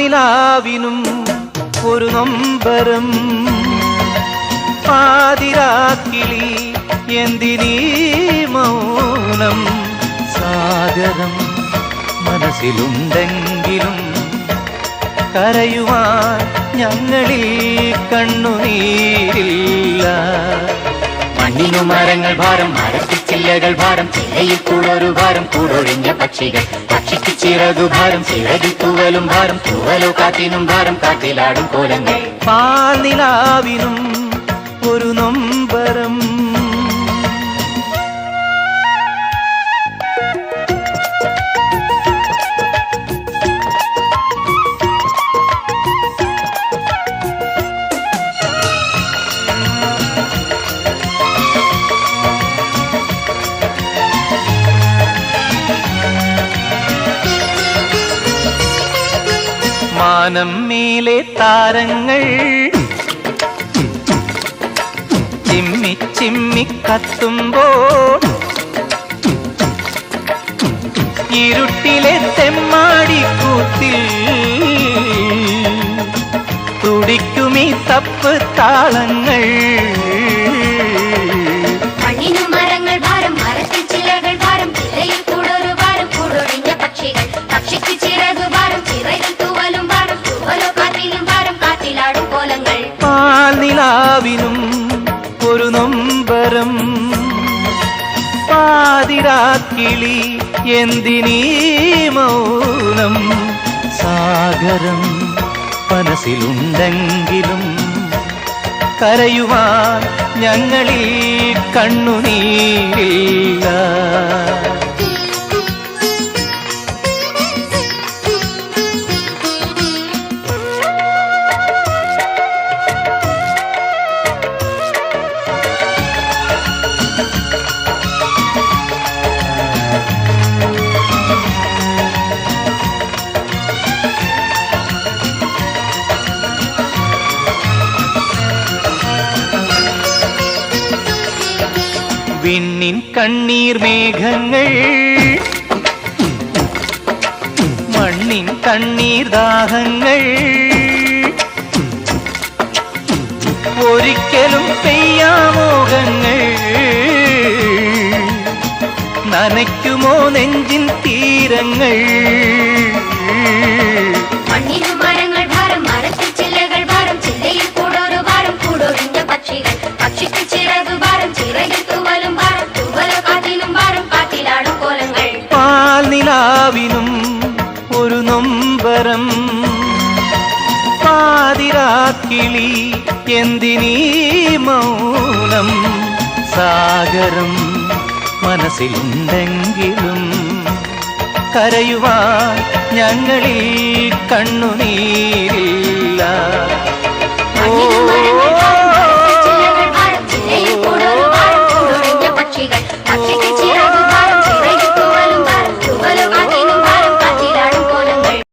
പാൽനിലാവിനും ഒരു നൊമ്പരം പാതിരാക്കിളി എന്തിനീ മൗനം സാഗരം മനസ്സിലുണ്ടെങ്കിലും കരയുവാൻ ഞങ്ങളിൽ കണ്ണുനീരില്ല. മണ്ണിനു മരങ്ങൾ ഭാരം, മരത്തിച്ചില്ലകൾ ഭാരം, ചില്ലയിൽ കൂടൊരു ഭാരം, കൂടൊഴിഞ്ഞ പക്ഷികൾ പക്ഷിക്ക് ചിറകു ഭാരം, ചിറകിൽ തൂവലും ഭാരം, തൂവലോ കാറ്റിനും ഭാരം, കാറ്റിലാടും കോലങ്ങൾ. പാൽനിലാവിനും ഒരു നൊമ്പരം. മാനം മേലെ താരങ്ങൾ ചിമ്മി ചിമ്മി കത്തുമ്പോൾ ഇരുട്ടിലെ തെമ്മാടിക്കൂത്തിൽ തുടിക്കുമീ തപ്പ് താളങ്ങൾ. മണ്ണിനു മരങ്ങൾ ഭാരം, മരത്തിൽ ചിലകൾ ഭാരം, ചില്ലയിൽ കൂടൊരു ഭാരം, കൂടൊഴിഞ്ഞ പക്ഷികൾ പക്ഷിക്ക് ചിറകു ഭാരം, ചിറകിൽ തൂവലും ഭാരം, തൂവലോ കാറ്റിലും ഭാരം, കാറ്റിലാടും കോലങ്ങൾ. പാൽനിലാവിനും ഒരു നൊമ്പരം പാതിരാക്കിളി എന്തിനീ മൗനം സാഗരം മനസ്സിലുണ്ടെങ്കിലും കരയുവാൻ ഞങ്ങളിൽ കണ്ണുനീരില്ല. വിണ്ണിൻ കണ്ണീർ മേഘങ്ങൾ മണ്ണിൻ കണ്ണീർ ദാഹങ്ങൾ ഒരിക്കലും പെയ്യാമോഹങ്ങൾ നനയ്ക്കുമോ നെഞ്ചിൻ തീരങ്ങൾ. മണ്ണിനു മരങ്ങൾ ഭാരം, മരത്തിൽ ചില്ലകൾ ഭാരം, ചില്ലയിൽ കൂടൊരു ഭാരം, കൂടൊഴിഞ്ഞ പക്ഷികൾ പക്ഷിക്ക് ചിറകു ഭാരം, ചിറകിൽ തൂവലും ഭാരം, തൂവലോ കാറ്റിലും ഭാരം, കാറ്റിലാടും കോലങ്ങൾ. പാൽനിലാവിനും ഒരു നൊമ്പരം പാതിരാക്കിളി എന്തിനീ മൗനം സാഗരം മനസ്സിലുണ്ടെങ്കിലും കരയുവാൻ ഞങ്ങളിൽ കണ്ണുനീരില്ല. മണ്ണിനു മരങ്ങൾ